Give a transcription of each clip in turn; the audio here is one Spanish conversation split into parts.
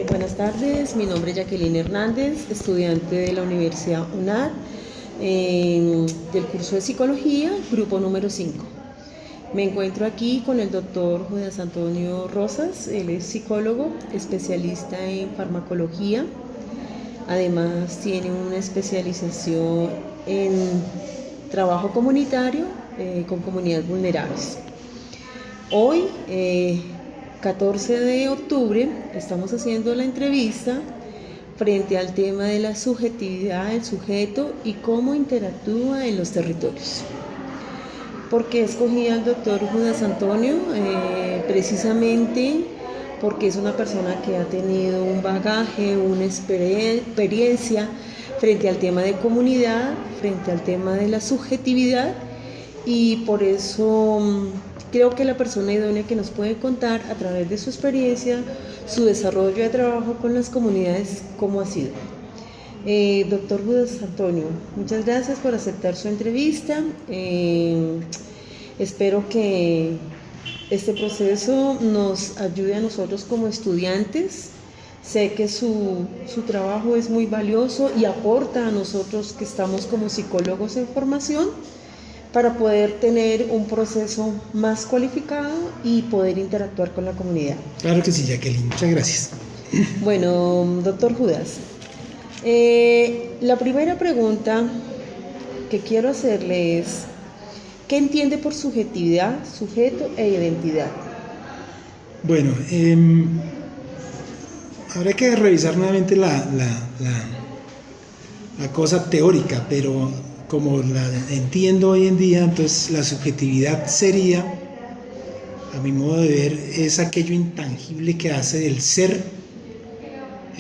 Buenas tardes, mi nombre es Jacqueline Hernández, estudiante de la Universidad UNAD, del curso de Psicología, grupo número 5. Me encuentro aquí con el doctor Judas Antonio Rosas, él es psicólogo, especialista en farmacología, además tiene una especialización en trabajo comunitario con comunidades vulnerables. Hoy, 14 de octubre, estamos haciendo la entrevista frente al tema de la subjetividad del sujeto y cómo interactúa en los territorios. ¿Por qué escogí al doctor Judas Antonio? Precisamente porque es una persona que ha tenido un bagaje, una experiencia frente al tema de comunidad, frente al tema de la subjetividad, y por eso creo que la persona idónea que nos puede contar a través de su experiencia, su desarrollo de trabajo con las comunidades, cómo ha sido. Doctor Judas Antonio, muchas gracias por aceptar su entrevista. Espero que este proceso nos ayude a nosotros como estudiantes. Sé que su trabajo es muy valioso y aporta a nosotros que estamos como psicólogos en formación para poder tener un proceso más cualificado y poder interactuar con la comunidad. Claro que sí, Jacqueline, muchas gracias. Bueno, doctor Judas, la primera pregunta que quiero hacerle es, ¿qué entiende por subjetividad, sujeto e identidad? Bueno, habrá que revisar nuevamente la cosa teórica, pero como la entiendo hoy en día, entonces la subjetividad sería, a mi modo de ver, es aquello intangible que hace del ser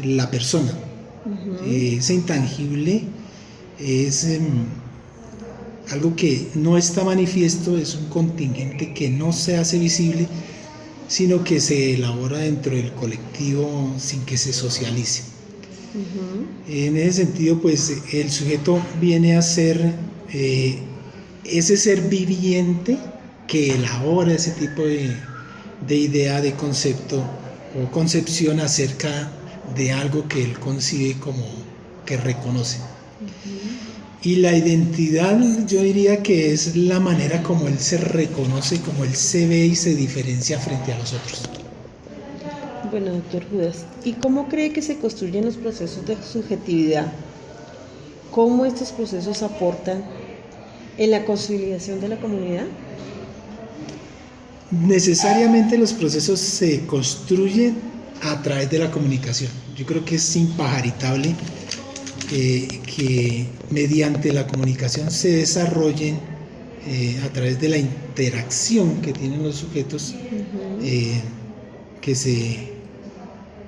la persona. Ese intangible es algo que no está manifiesto, es un contingente que no se hace visible, sino que se elabora dentro del colectivo sin que se socialice. En ese sentido, pues el sujeto viene a ser ese ser viviente que elabora ese tipo de idea, de concepto o concepción acerca de algo que él concibe como que reconoce. Y la identidad, yo diría que es la manera como él se reconoce, como él se ve y se diferencia frente a los otros. Bueno, doctor Judas, ¿y cómo cree que se construyen los procesos de subjetividad? ¿Cómo estos procesos aportan en la consolidación de la comunidad? Necesariamente los procesos se construyen a través de la comunicación. Yo creo que es impajaritable que mediante la comunicación se desarrollen a través de la interacción que tienen los sujetos,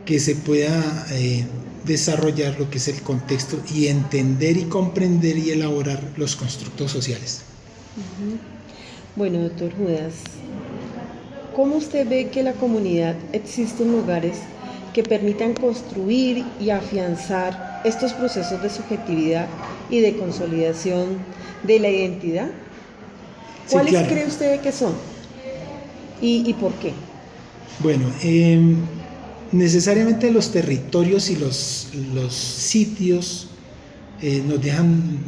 que se pueda desarrollar lo que es el contexto y entender y comprender y elaborar los constructos sociales. Bueno, doctor Judas, ¿cómo usted ve que la comunidad existen lugares que permitan construir y afianzar estos procesos de subjetividad y de consolidación de la identidad? ¿Cuáles Sí, claro. cree usted que son? ¿Y por qué? Bueno, necesariamente los territorios y los sitios nos dejan,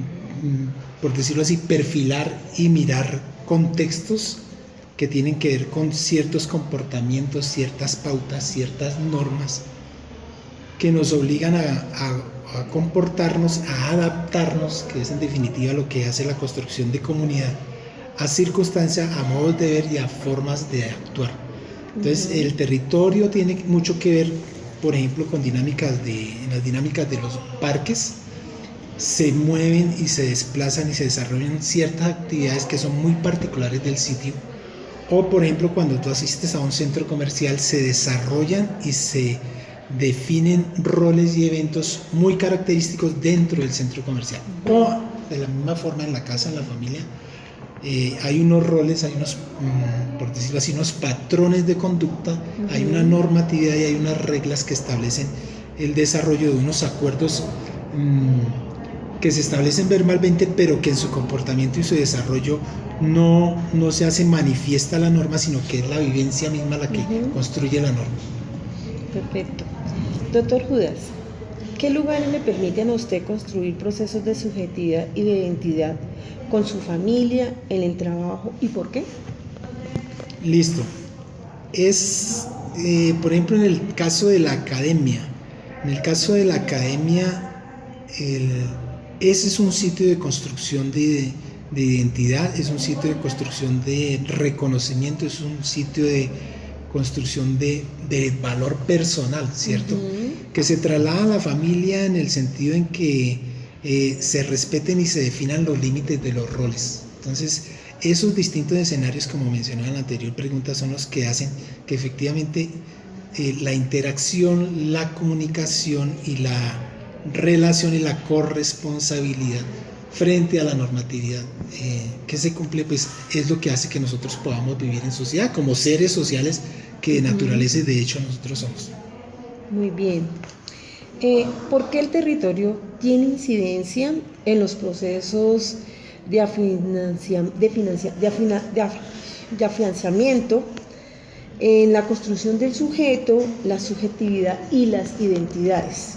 por decirlo así, perfilar y mirar contextos que tienen que ver con ciertos comportamientos, ciertas pautas, ciertas normas que nos obligan a comportarnos, a adaptarnos, que es en definitiva lo que hace la construcción de comunidad, a circunstancias, a modos de ver y a formas de actuar. Entonces, el territorio tiene mucho que ver, por ejemplo, con en las dinámicas de los parques. Se mueven y se desplazan y se desarrollan ciertas actividades que son muy particulares del sitio. O, por ejemplo, cuando tú asistes a un centro comercial, se desarrollan y se definen roles y eventos muy característicos dentro del centro comercial. O, de la misma forma, en la casa, en la familia, hay unos roles, hay unos, por decirlo así, unos patrones de conducta, hay una normatividad y hay unas reglas que establecen el desarrollo de unos acuerdos que se establecen verbalmente, pero que en su comportamiento y su desarrollo no se hace manifiesta la norma, sino que es la vivencia misma la que construye la norma. Perfecto. Doctor Judas, ¿qué lugares le permiten a usted construir procesos de subjetividad y de identidad con su familia, en el trabajo y por qué? Listo. Por ejemplo, en el caso de la academia. En el caso de la academia, ese es un sitio de construcción de identidad, es un sitio de construcción de reconocimiento, es un sitio de construcción de valor personal, ¿cierto? Que se traslada a la familia en el sentido en que se respeten y se definan los límites de los roles. Entonces, esos distintos escenarios, como mencionaba en la anterior pregunta, son los que hacen que efectivamente la interacción, la comunicación y la relación y la corresponsabilidad frente a la normatividad que se cumple, pues es lo que hace que nosotros podamos vivir en sociedad como seres sociales que de naturaleza y de hecho nosotros somos. Muy bien. ¿Por qué el territorio tiene incidencia en los procesos de afianzamiento, en la construcción del sujeto, la subjetividad y las identidades?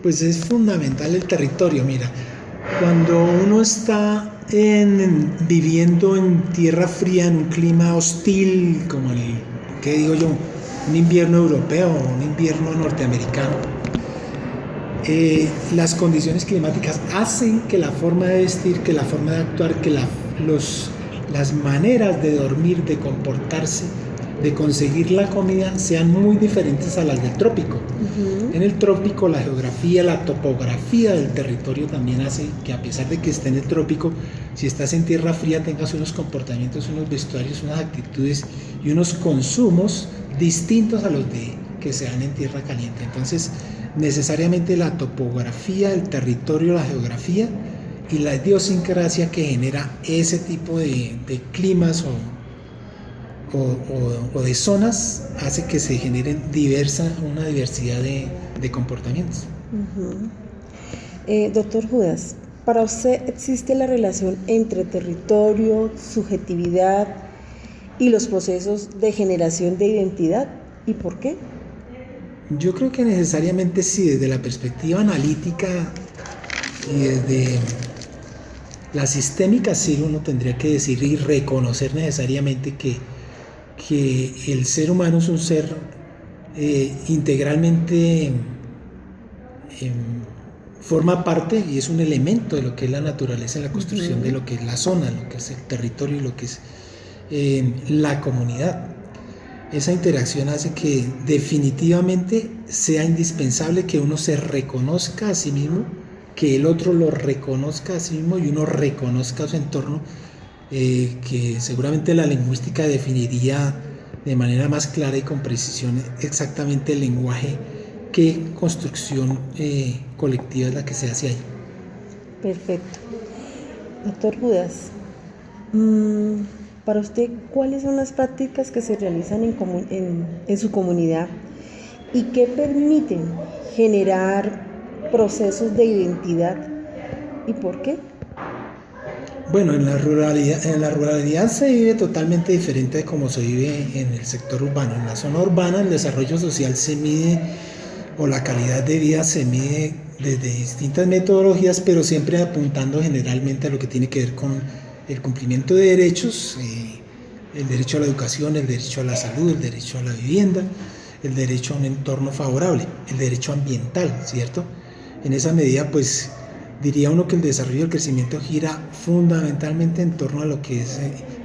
Pues es fundamental el territorio. Mira, cuando uno está viviendo en tierra fría, en un clima hostil, como un invierno europeo o un invierno norteamericano, las condiciones climáticas hacen que la forma de vestir, que la forma de actuar, que las maneras de dormir, de comportarse, de conseguir la comida sean muy diferentes a las del trópico. En el trópico la geografía, la topografía del territorio también hace que, a pesar de que esté en el trópico, si estás en tierra fría tengas unos comportamientos, unos vestuarios, unas actitudes y unos consumos distintos a los que se dan en tierra caliente. Entonces, necesariamente la topografía, el territorio, la geografía y la idiosincrasia que genera ese tipo de climas o de zonas hace que se generen una diversidad de comportamientos. Doctor Judas, ¿para usted existe la relación entre territorio, subjetividad y los procesos de generación de identidad? ¿Y por qué? Yo creo que necesariamente sí, desde la perspectiva analítica y desde la sistémica, sí uno tendría que decir y reconocer necesariamente que el ser humano es un ser integralmente forma parte y es un elemento de lo que es la naturaleza, la construcción de lo que es la zona, lo que es el territorio y lo que es la comunidad. Esa interacción hace que definitivamente sea indispensable que uno se reconozca a sí mismo, que el otro lo reconozca a sí mismo y uno reconozca a su entorno, que seguramente la lingüística definiría de manera más clara y con precisión exactamente el lenguaje, qué construcción colectiva es la que se hace ahí. Perfecto. Doctor Judas, para usted, ¿cuáles son las prácticas que se realizan en su comunidad y que permiten generar procesos de identidad y por qué? Bueno, en la ruralidad se vive totalmente diferente de cómo se vive en el sector urbano. En la zona urbana el desarrollo social se mide, o la calidad de vida se mide desde distintas metodologías, pero siempre apuntando generalmente a lo que tiene que ver con el cumplimiento de derechos, el derecho a la educación, el derecho a la salud, el derecho a la vivienda, el derecho a un entorno favorable, el derecho ambiental, ¿cierto? En esa medida, pues, diría uno que el desarrollo y el crecimiento gira fundamentalmente en torno a lo que es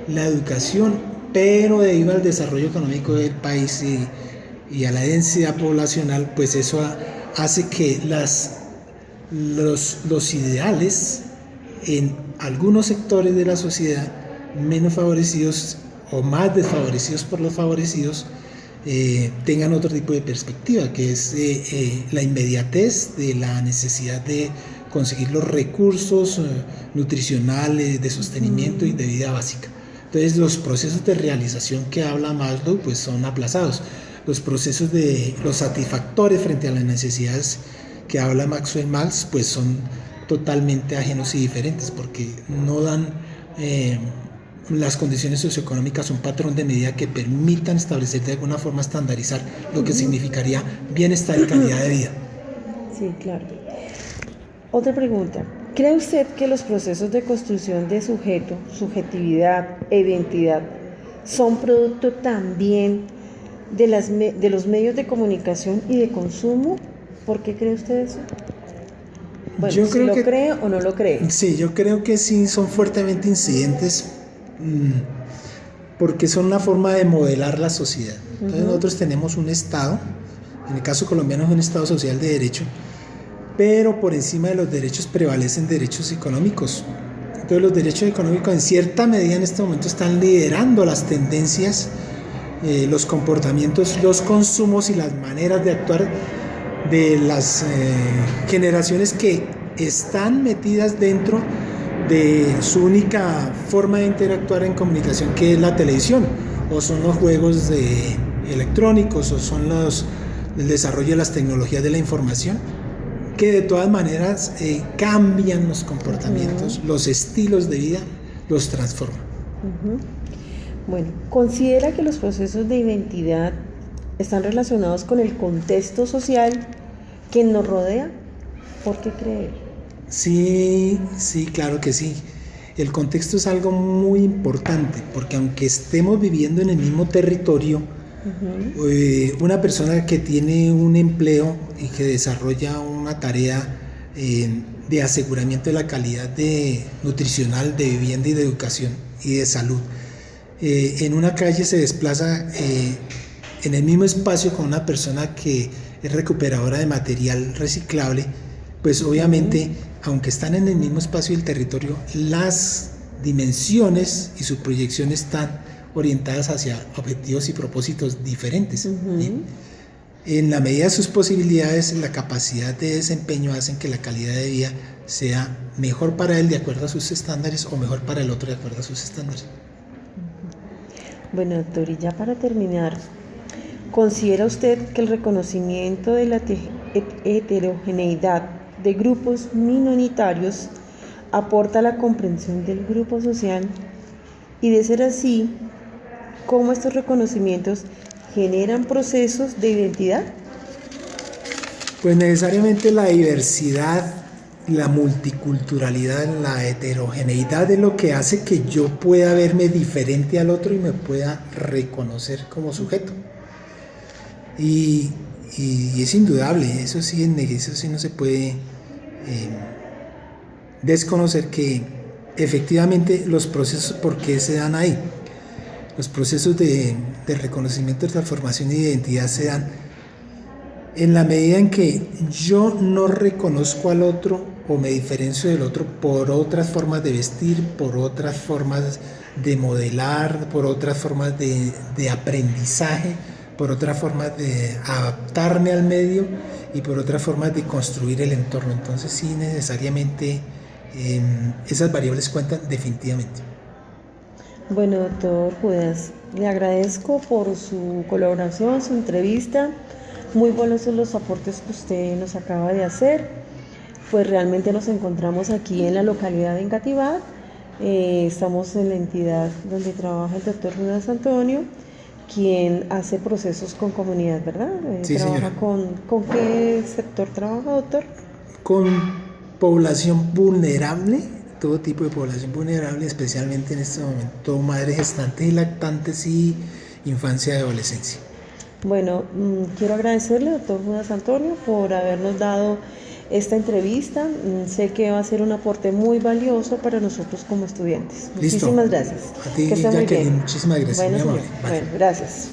la educación, pero debido al desarrollo económico del país y a la densidad poblacional, pues eso hace que los ideales en algunos sectores de la sociedad menos favorecidos o más desfavorecidos por los favorecidos tengan otro tipo de perspectiva, que es la inmediatez de la necesidad de conseguir los recursos nutricionales, de sostenimiento y de vida básica. Entonces los procesos de realización que habla Maslow pues son aplazados. Los procesos los satisfactores frente a las necesidades que habla Maxwell Maltz pues son totalmente ajenos y diferentes porque no dan las condiciones socioeconómicas, un patrón de medida que permitan establecer de alguna forma, estandarizar lo que significaría bienestar y calidad de vida. Sí, claro. Otra pregunta. ¿Cree usted que los procesos de construcción de sujeto, subjetividad e identidad son producto también de los medios de comunicación y de consumo? ¿Por qué cree usted eso? Bueno, yo creo ¿lo que, cree o no lo cree? Sí, yo creo que sí son fuertemente incidentes, porque son una forma de modelar la sociedad. Entonces nosotros tenemos un Estado, en el caso colombiano es un Estado social de derecho, pero por encima de los derechos prevalecen derechos económicos. Entonces los derechos económicos en cierta medida en este momento están liderando las tendencias, los comportamientos, los consumos y las maneras de actuar de las generaciones que están metidas dentro de su única forma de interactuar en comunicación, que es la televisión, o son los juegos electrónicos, o son el desarrollo de las tecnologías de la información, que de todas maneras cambian los comportamientos, los estilos de vida, los transforman. Bueno, ¿considera que los procesos de identidad están relacionados con el contexto social que nos rodea? ¿Por qué creer? Sí, claro que sí. El contexto es algo muy importante, porque aunque estemos viviendo en el mismo territorio, una persona que tiene un empleo y que desarrolla una tarea de aseguramiento de la calidad nutricional, de vivienda y de educación y de salud, en una calle se desplaza en el mismo espacio con una persona que es recuperadora de material reciclable, pues obviamente, aunque están en el mismo espacio del territorio, las dimensiones y su proyección están orientadas hacia objetivos y propósitos diferentes. En la medida de sus posibilidades, la capacidad de desempeño hacen que la calidad de vida sea mejor para él de acuerdo a sus estándares o mejor para el otro de acuerdo a sus estándares. Bueno, doctor, y ya para terminar, ¿considera usted que el reconocimiento de la heterogeneidad de grupos minoritarios aporta a la comprensión del grupo social? Y de ser así, ¿cómo estos reconocimientos generan procesos de identidad? Pues necesariamente la diversidad, la multiculturalidad, la heterogeneidad es lo que hace que yo pueda verme diferente al otro y me pueda reconocer como sujeto. Y es indudable, eso sí no se puede desconocer, que efectivamente los procesos, ¿por qué se dan ahí? Los procesos de reconocimiento, de transformación y de identidad se dan en la medida en que yo no reconozco al otro o me diferencio del otro por otras formas de vestir, por otras formas de modelar, por otras formas de aprendizaje, por otras formas de adaptarme al medio y por otras formas de construir el entorno. Entonces sí, necesariamente esas variables cuentan definitivamente. Bueno, doctor Judas, le agradezco por su colaboración, su entrevista. Muy buenos son los aportes que usted nos acaba de hacer. Pues realmente nos encontramos aquí en la localidad de Engativá. Estamos en la entidad donde trabaja el doctor Judas Antonio, quien hace procesos con comunidad, ¿verdad? Sí, trabaja señora. ¿Con qué sector trabaja, doctor? Con población vulnerable, todo tipo de población vulnerable, especialmente en este momento madres gestantes y lactantes y infancia y adolescencia. Bueno, quiero agradecerle, doctor Judas Antonio, por habernos dado esta entrevista. Sé que va a ser un aporte muy valioso para nosotros como estudiantes. Listo. Muchísimas gracias. A ti, que esté muy Jacqueline, bien. muchísimas gracias. Bueno, Muy señor. amable. Vale. Bueno, gracias.